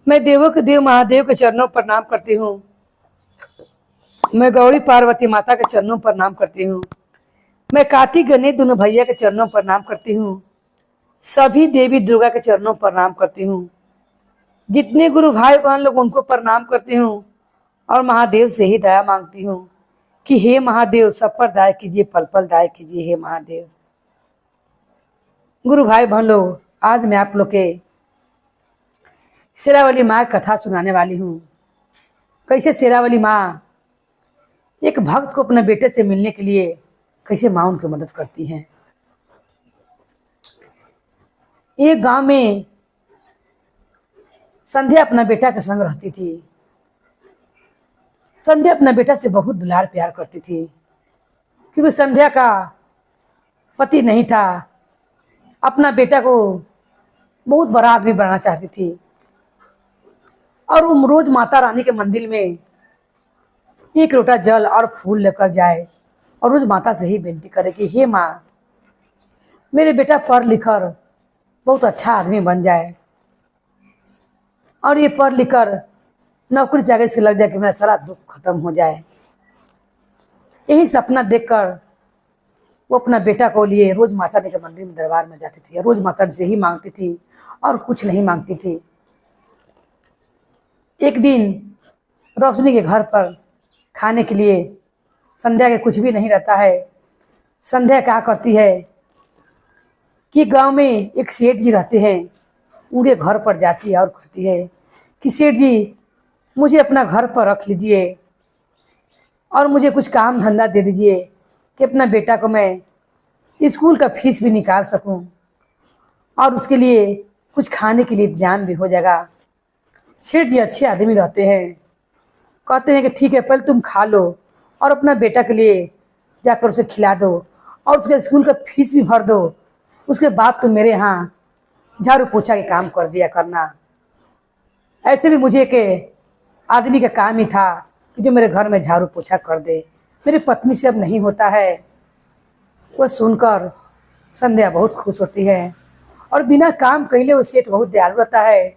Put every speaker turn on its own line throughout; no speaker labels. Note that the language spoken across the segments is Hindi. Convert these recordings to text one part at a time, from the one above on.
मैं देवों के देव महादेव के चरणों पर प्रणाम करती हूँ। मैं गौरी पार्वती माता के चरणों पर प्रणाम करती हूँ। मैं कार्तिक गणेश दोनों भैया के चरणों पर प्रणाम करती हूँ। सभी देवी दुर्गा के चरणों पर प्रणाम करती हूँ। जितने गुरु भाई बहन लोग उनको प्रणाम करती हूँ और महादेव से ही दया मांगती हूँ कि हे महादेव सब पर दया कीजिए, पल पल दया कीजिए हे महादेव। गुरु भाई बहन लोग, आज मैं आप लोग के शेरावाली माँ कथा सुनाने वाली हूँ। कैसे शेरावाली माँ एक भक्त को अपने बेटे से मिलने के लिए कैसे माँ उनकी मदद करती हैं। एक गांव में संध्या अपना बेटा के संग रहती थी। संध्या अपना बेटा से बहुत दुलार प्यार करती थी, क्योंकि संध्या का पति नहीं था। अपना बेटा को बहुत बड़ा आदमी बनाना चाहती थी और वो रोज माता रानी के मंदिर में एक लोटा जल और फूल लेकर जाए और रोज माता से ही विनती करे कि हे माँ, मेरे बेटा पढ़ लिखकर बहुत अच्छा आदमी बन जाए और ये पढ़ लिखकर नौकरी चाकरी से लग जाए कि मेरा सारा दुख खत्म हो जाए। यही सपना देखकर वो अपना बेटा को लिए रोज माता रानी के मंदिर में दरबार में जाती थी और रोज माता से ही मांगती थी और कुछ नहीं मांगती थी। एक दिन रोशनी के घर पर खाने के लिए संध्या के कुछ भी नहीं रहता है। संध्या क्या करती है कि गांव में एक सेठ जी रहते हैं, उनके घर पर जाती है और कहती है कि सेठ जी, मुझे अपना घर पर रख लीजिए और मुझे कुछ काम धंधा दे दीजिए कि अपना बेटा को मैं स्कूल का फीस भी निकाल सकूं और उसके लिए कुछ खाने के लिए इंतजाम भी हो जाएगा। सेठ जी अच्छे आदमी रहते हैं, कहते हैं कि ठीक है, पहले तुम खा लो और अपना बेटा के लिए जाकर उसे खिला दो और उसके स्कूल का फीस भी भर दो। उसके बाद तुम मेरे यहाँ झाड़ू पोछा के काम कर दिया करना। ऐसे भी मुझे के आदमी का काम ही था कि जो मेरे घर में झाड़ू पोछा कर दे, मेरी पत्नी से अब नहीं होता है। वह सुनकर संध्या बहुत खुश होती है और बिना काम कैले वो सेठ बहुत दयालु रहता है।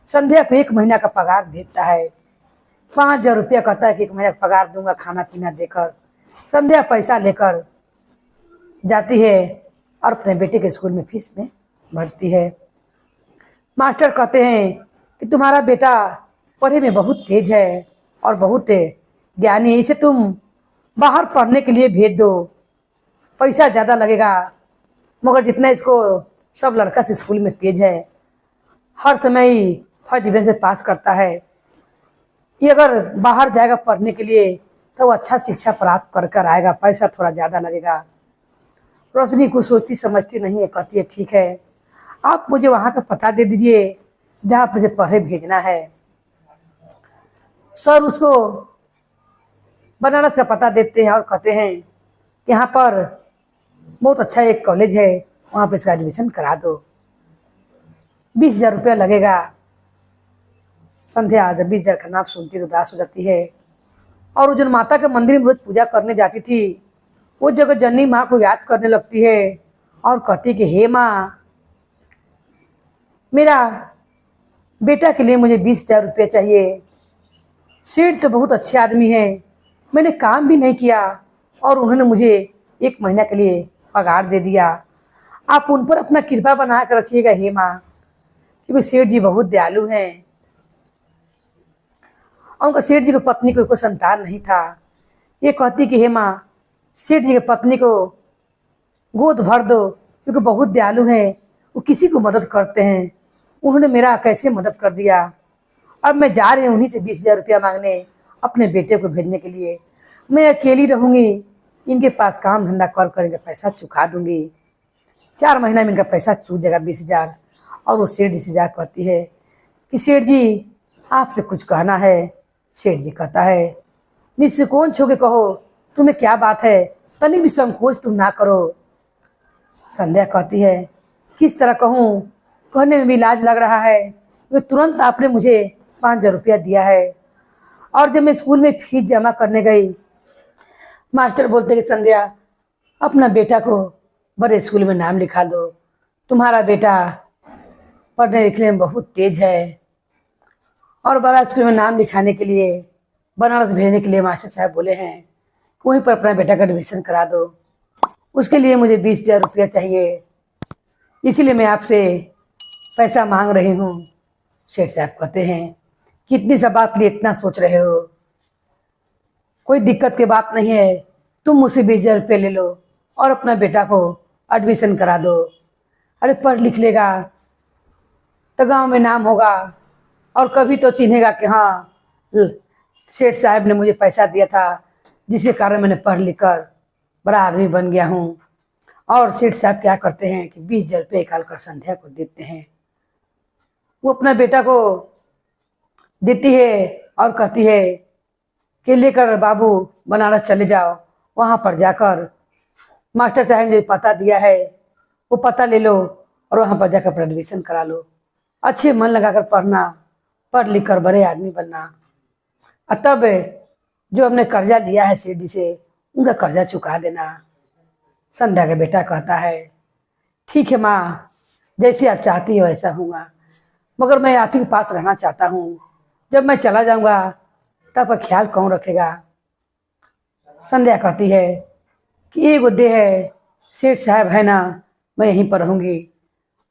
संध्या को 1 महीना का पगार देता है। 5,000 रुपया कहता है कि 1 महीना का पगार दूंगा खाना पीना देकर। संध्या पैसा लेकर जाती है और अपने बेटे के स्कूल में फीस में भरती है। मास्टर कहते हैं कि तुम्हारा बेटा पढ़े में बहुत तेज है और बहुत ज्ञानी है, इसे तुम बाहर पढ़ने के लिए भेज दो। पैसा ज़्यादा लगेगा मगर जितना इसको सब लड़का से स्कूल में तेज है, हर समय ही फर्स्ट डिवीजन से पास करता है। ये अगर बाहर जाएगा पढ़ने के लिए तो वो अच्छा शिक्षा प्राप्त कर कर आएगा, पैसा थोड़ा ज़्यादा लगेगा। रोशनी कुछ सोचती समझती नहीं है, कहती है ठीक है, आप मुझे वहाँ का पता दे दीजिए जहाँ पर मुझे पढ़े भेजना है। सर उसको बनारस का पता देते हैं और कहते हैं कि यहाँ पर बहुत अच्छा एक कॉलेज है, वहाँ पर इसका एडमिशन करा दो, 20,000 रुपया लगेगा। संध्या जब 20,000 का नाम सुनती तो उदास हो जाती है और वो जो माता के मंदिर में रोज पूजा करने जाती थी, वो जगह जननी माँ को याद करने लगती है और कहती कि हे माँ, मेरा बेटा के लिए मुझे 20,000 रुपये चाहिए। सेठ तो बहुत अच्छे आदमी हैं, मैंने काम भी नहीं किया और उन्होंने मुझे 1 महीना के लिए पगार दे दिया। आप उन पर अपना कृपा बना कर रखिएगा हे माँ, क्योंकि सेठ जी बहुत दयालु हैं और उनका सेठ जी की पत्नी को कोई संतान नहीं था। ये कहती कि हे माँ, सेठ जी की पत्नी को गोद भर दो, क्योंकि बहुत दयालु हैं, वो किसी को मदद करते हैं। उन्होंने मेरा कैसे मदद कर दिया। अब मैं जा रही हूँ उन्हीं से 20,000 रुपया मांगने अपने बेटे को भेजने के लिए। मैं अकेली रहूँगी, इनके पास काम धंधा कर कर इनका पैसा चुका दूँगी। 4 महीना में इनका पैसा चूक जाएगा 20,000। और वो सेठ जी से जा कहती है कि सेठ जी, आपसे कुछ कहना है। सेठ जी कहता है, निष्कोच होके कहो, तुम्हें क्या बात है, तनिक भी संकोच तुम ना करो। संध्या कहती है, किस तरह कहूँ, कहने में भी लाज लग रहा है। वो तुरंत आपने मुझे 5,000 रुपया दिया है और जब मैं स्कूल में फीस जमा करने गई, मास्टर बोलते कि संध्या, अपना बेटा को बड़े स्कूल में नाम लिखा दो, तुम्हारा बेटा पढ़ने लिखने में बहुत तेज है। और बड़ा स्कूल में नाम लिखाने के लिए बनारस भेजने के लिए मास्टर साहब बोले हैं वहीं पर अपना बेटा का एडमिशन करा दो। उसके लिए मुझे 20,000 रुपया चाहिए, इसीलिए मैं आपसे पैसा मांग रही हूँ। सेठ साहब कहते हैं कितनी सा बात लिए इतना सोच रहे हो, कोई दिक्कत की बात नहीं है, तुम मुझसे 20,000 रुपये ले लो और अपना बेटा को एडमिशन करा दो। अरे पढ़ लिख लेगा तो गांव में नाम होगा और कभी तो चिन्हेगा कि हाँ सेठ साहब ने मुझे पैसा दिया था जिसके कारण मैंने पढ़ लिख कर बड़ा आदमी बन गया हूँ। और सेठ साहब क्या करते हैं कि 20,000 रुपये निकाल कर संध्या को देते हैं। वो अपना बेटा को देती है और कहती है कि लेकर बाबू बनारस चले जाओ, वहाँ पर जाकर मास्टर साहब ने जो पता दिया है वो पता ले लो और वहाँ पर जाकर अपना एडमिशन करा लो। अच्छे मन लगाकर पढ़ना, पढ़ लिख कर बड़े आदमी बनना। और तब जो हमने कर्जा लिया है सेठ जी से उनका कर्जा चुका देना। संध्या का बेटा कहता है ठीक है माँ, जैसे आप चाहती हो वैसा होगा, मगर मैं आप ही के पास रहना चाहता हूँ। जब मैं चला जाऊँगा तब का ख्याल कौन रखेगा। संध्या कहती है कि एक गुद्दे है, सेठ साहब है ना, मैं यहीं पर रहूँगी,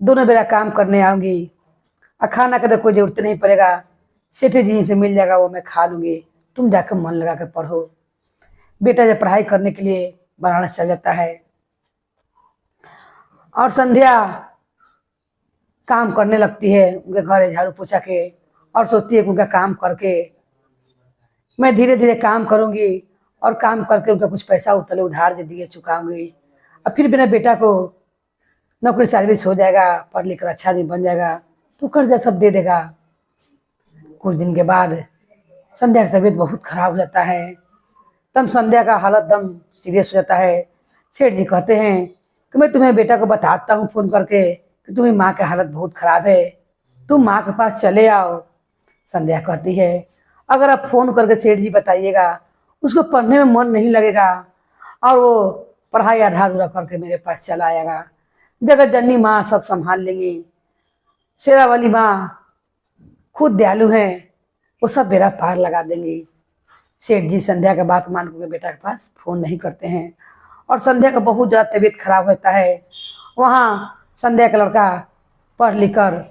दोनों बेरा काम करने आऊँगी और खाना का तो कोई जरूरत नहीं पड़ेगा, सेठ जी से मिल जाएगा वो मैं खा लूँगी, तुम जाकर मन लगा कर पढ़ो। बेटा जब पढ़ाई करने के लिए बनारस चल जाता है और संध्या काम करने लगती है उनके घर झाड़ू पोछा के और सोचती है कि उनका काम करके मैं धीरे धीरे काम करूँगी और काम करके उनका कुछ पैसा उतले उधार जो दिए चुकाऊँगी और फिर मेरा बेटा को नौकरी सर्विस हो जाएगा, पढ़ लिख कर अच्छा आदमी बन जाएगा तो कर्जा सब दे देगा। कुछ दिन के बाद संध्या की तबीयत बहुत खराब हो जाता है। तब संध्या का हालत दम सीरियस हो जाता है। सेठ जी कहते हैं कि मैं तुम्हें बेटा को बताता हूँ फ़ोन करके कि तुम्हारी माँ की हालत बहुत ख़राब है, तुम माँ के पास चले आओ। संध्या कहती है अगर आप फ़ोन करके सेठ जी बताइएगा उसको पढ़ने में मन नहीं लगेगा और वो पढ़ाई आधा अधूरा करके मेरे पास चला आएगा। जगत जननी माँ सब संभाल लेंगी, शेरा वाली माँ खुद दयालु हैं, वो सब बेड़ा पार लगा देंगी। सेठ जी संध्या का बात मान के बेटा के पास फ़ोन नहीं करते हैं और संध्या का बहुत ज़्यादा तबीयत खराब होता है। वहाँ संध्या का लड़का पढ़ लिख कर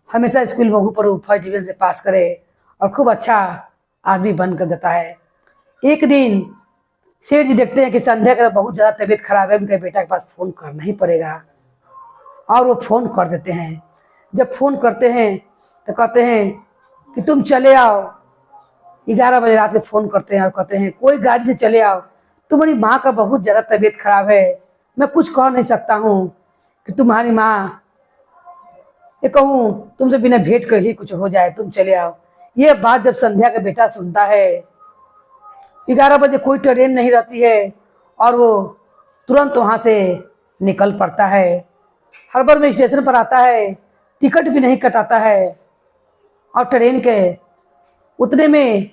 हमेशा स्कूल में ऊपर फर्स्ट डिवीजन से पास करे और खूब अच्छा आदमी बन कर देता है। एक दिन सेठ जी देखते हैं कि संध्या का बहुत ज़्यादा तबीयत खराब है, उनके बेटा के पास फ़ोन करना ही पड़ेगा और वो फ़ोन कर देते हैं। जब फ़ोन करते हैं तो कहते हैं कि तुम चले आओ। 11 बजे रात में फ़ोन करते हैं और कहते हैं कोई गाड़ी से चले आओ, तुम्हारी माँ का बहुत ज़्यादा तबीयत खराब है, मैं कुछ कह नहीं सकता हूँ कि तुम्हारी माँ ये कहूँ तुमसे बिना भेंट कर ही कुछ हो जाए, तुम चले आओ। ये बात जब संध्या का बेटा सुनता है, 11 बजे कोई ट्रेन नहीं रहती है और वो तुरंत वहाँ से निकल पड़ता है। हड़बड़ में स्टेशन पर आता है, टिकट भी नहीं कटाता है और ट्रेन के उतने में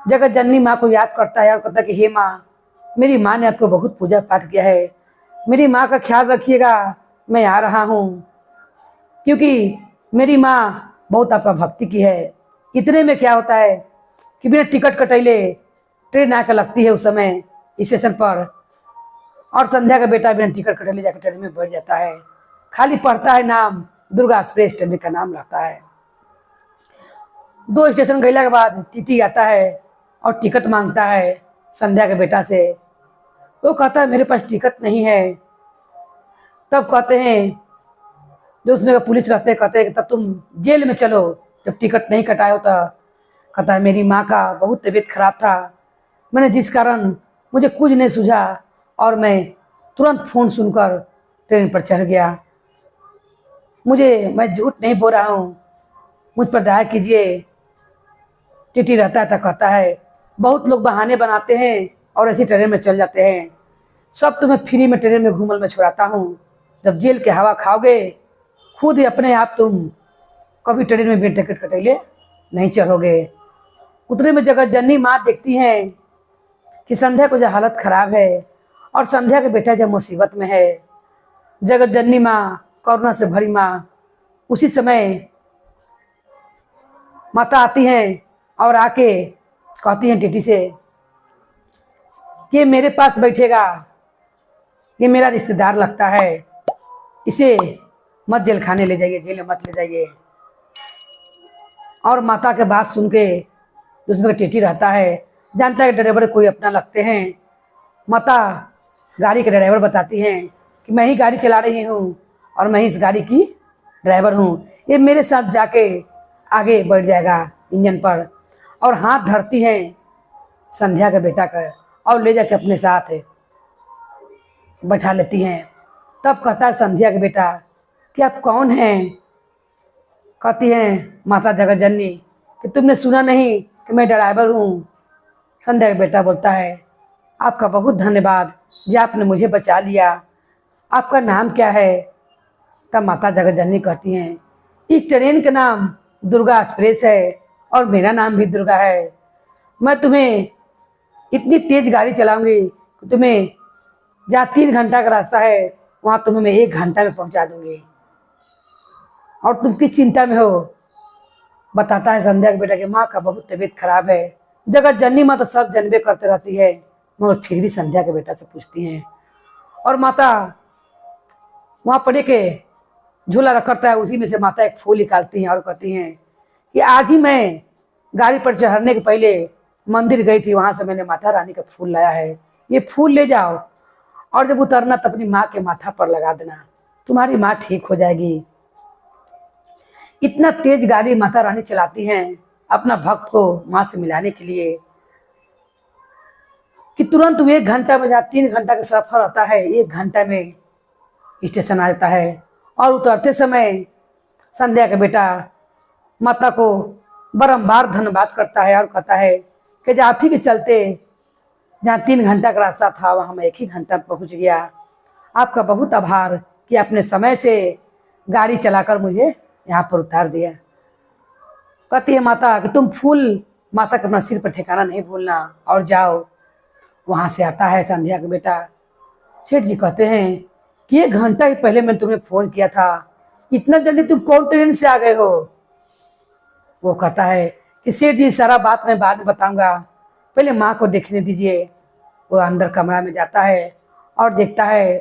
जगत जननी माँ को याद करता है और कहता है कि हे माँ, मेरी माँ ने आपको बहुत पूजा पाठ किया है, मेरी माँ का ख्याल रखिएगा, मैं आ रहा हूँ, क्योंकि मेरी माँ बहुत आपका भक्ति की है। इतने में क्या होता है कि बिना टिकट कटैले ट्रेन आकर लगती है उस समय स्टेशन पर और संध्या का बेटा बिना टिकट कटैले जाकर ट्रेन में बैठ जाता है। खाली पढ़ता है नाम, दुर्गा एक्सप्रेस ट्रेन का नाम लगता है। 2 स्टेशन गैला के बाद टीटी आता है और टिकट मांगता है संध्या के बेटा से। वो कहता है मेरे पास टिकट नहीं है। तब कहते हैं जो उसमें का पुलिस रहते हैं, कहते हैं कि तब तुम जेल में चलो जब टिकट नहीं कटाए हो। तो कहता है मेरी माँ का बहुत तबीयत खराब था, मैंने जिस कारण मुझे कुछ नहीं सूझा और मैं तुरंत फ़ोन सुनकर ट्रेन पर चढ़ गया। मैं झूठ नहीं बोल रहा हूँ, मुझ पर दया कीजिए। टीटी रहता है तो कहता है बहुत लोग बहाने बनाते हैं और ऐसी ट्रेन में चल जाते हैं, सब तुम्हें फ्री में ट्रेन में घूमल में छुड़ाता हूँ। जब जेल के हवा खाओगे खुद ही अपने आप तुम कभी ट्रेन में भी टिकट कटेले नहीं चढ़ोगे। उतने में जगत जननी माँ देखती हैं कि संध्या को जो हालत खराब है और संध्या के बेटा जब मुसीबत में है। जगत जननी माँ, करुणा से भरी माँ, उसी समय माता आती हैं और आके कहती हैं टीटी से कि मेरे पास बैठेगा, ये मेरा रिश्तेदार लगता है, इसे मत जेल खाने ले जाइए, जेल में मत ले जाइए। और माता के बात सुन के उसमें टीटी रहता है, जानता है ड्राइवर कोई अपना लगते हैं। माता गाड़ी के ड्राइवर बताती हैं कि मैं ही गाड़ी चला रही हूँ और मैं ही इस गाड़ी की ड्राइवर हूँ, ये मेरे साथ जाके आगे बढ़ जाएगा इंजन पर। और हाथ धरती हैं संध्या के बेटा का और ले जाके अपने साथ बैठा लेती हैं। तब कहता है संध्या के बेटा कि आप कौन हैं? कहती हैं माता जगत जननी कि तुमने सुना नहीं कि मैं ड्राइवर हूँ। संध्या का बेटा बोलता है आपका बहुत धन्यवाद जी, आपने मुझे बचा लिया, आपका नाम क्या है? तब माता जगत जननी कहती हैं इस ट्रेन का नाम दुर्गा एक्सप्रेस है और मेरा नाम भी दुर्गा है। मैं तुम्हें इतनी तेज गाड़ी चलाऊंगी कि तुम्हें जहाँ 3 घंटा का रास्ता है वहाँ तुम्हें मैं 1 घंटा में पहुँचा दूंगी, और तुम किस चिंता में हो? बताता है संध्या के बेटा कि माँ का बहुत तबीयत खराब है। जगत जननी माँ तो सब जनबे करते रहती है, मगर फिर भी संध्या के बेटा से पूछती हैं। और माता वहाँ पड़े के झूला रखता है, उसी में से माता एक फूल निकालती हैं और कहती हैं कि आज ही मैं गाड़ी पर चढ़ने के पहले मंदिर गई थी, वहाँ से मैंने माता रानी का फूल लाया है, ये फूल ले जाओ और जब उतरना तो अपनी माँ के माथा पर लगा देना, तुम्हारी माँ ठीक हो जाएगी। इतना तेज गाड़ी माता रानी चलाती हैं अपना भक्त को माँ से मिलाने के लिए कि तुरंत 1 घंटा में, जहाँ 3 घंटा का सफर होता है, 1 घंटा में स्टेशन आ जाता है। और उतरते समय संध्या का बेटा माता को बारंबार धन्यवाद करता है और कहता है कि आप ही के चलते जहाँ 3 घंटा का रास्ता था वहाँ मैं 1 ही घंटा में पहुँच गया। आपका बहुत आभार कि आपने समय से गाड़ी चलाकर मुझे यहाँ पर उतार दिया। कहती है माता कि तुम फूल माता के अपना सिर पर ठिकाना नहीं भूलना और जाओ। वहाँ से आता है संध्या का बेटा। सेठ जी कहते हैं कि 1 घंटा ही पहले मैंने तुम्हें फ़ोन किया था, इतना जल्दी तुम कौन ट्रेन से आ गए हो? वो कहता है कि सेठ जी सारा बात मैं बाद में बताऊंगा, पहले माँ को देखने दीजिए। वो अंदर कमरा में जाता है और देखता है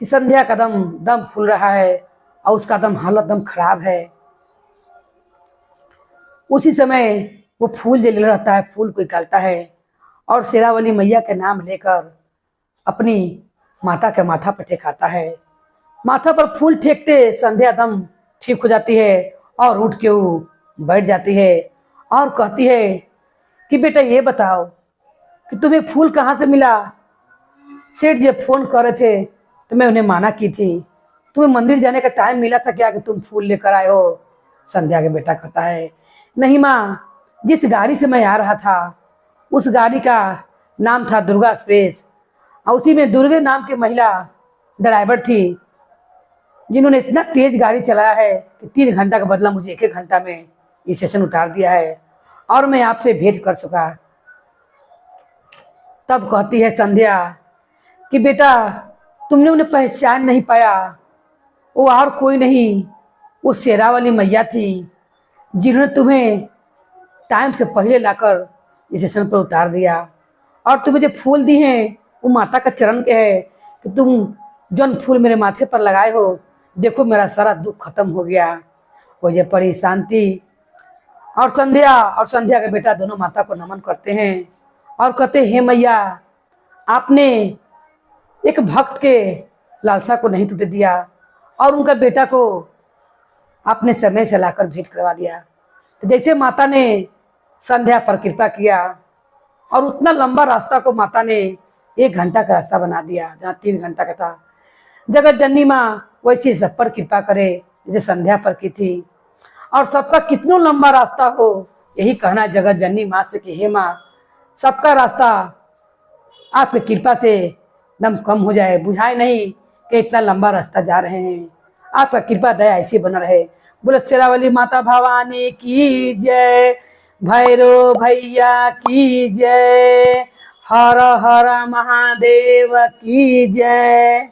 कि संध्या का दम फूल रहा है और उसका हालत दम खराब है। उसी समय वो फूल ले रहता है, फूल को निकालता है और शेरावाली मैया के नाम लेकर अपनी माता के माथा पर टेकाता है। माथा पर फूल फेंकते संध्या दम ठीक हो जाती है और उठ के वो बैठ जाती है और कहती है कि बेटा ये बताओ कि तुम्हें फूल कहाँ से मिला? सेठ जी फ़ोन कर रहे थे तो मैं उन्हें माना की थी, तुम्हें मंदिर जाने का टाइम मिला था क्या कि तुम फूल लेकर आए हो? संध्या के बेटा कहता है नहीं माँ, जिस गाड़ी से मैं आ रहा था उस गाड़ी का नाम था दुर्गा एक्सप्रेस और उसी में दुर्गे नाम की महिला ड्राइवर थी जिन्होंने इतना तेज गाड़ी चलाया है कि 3 घंटा का बदला मुझे 1 घंटा में स्टेशन उतार दिया है और मैं आपसे भेंट कर सका। तब कहती है संध्या कि बेटा तुमने उन्हें पहचान नहीं पाया, वो और कोई नहीं, वो शेरावाली मैया थी जिन्होंने तुम्हें टाइम से पहले लाकर स्टेशन पर उतार दिया। और तुम्हें जो फूल दी हैं वो माता का चरण के है कि तुम जौन फूल मेरे माथे पर लगाए हो, देखो मेरा सारा दुख खत्म हो गया। वो ये परी शांति और संध्या के बेटा दोनों माता को नमन करते हैं और कहते हे मैया, आपने एक भक्त के लालसा को नहीं टूटे दिया और उनका बेटा को आपने समय से लाकर भेंट करवा दिया। तो जैसे माता ने संध्या पर कृपा किया और उतना लंबा रास्ता को माता ने 1 घंटा का रास्ता बना दिया जहाँ 3 घंटा का था। जगत जननी माँ वैसे सब पर कृपा करे जैसे संध्या पर की थी। और सबका कितना लंबा रास्ता हो, यही कहना जगत जननी माँ से कि हे माँ, सबका रास्ता आपकी कृपा से दम कम हो जाए, बुझाए नहीं कि इतना लंबा रास्ता जा रहे हैं। आपका कृपा दया ऐसी बना रहे। बोले शेरावाली माता भवानी की जय, भैरो भैया की जय, हर हर महादेव की जय।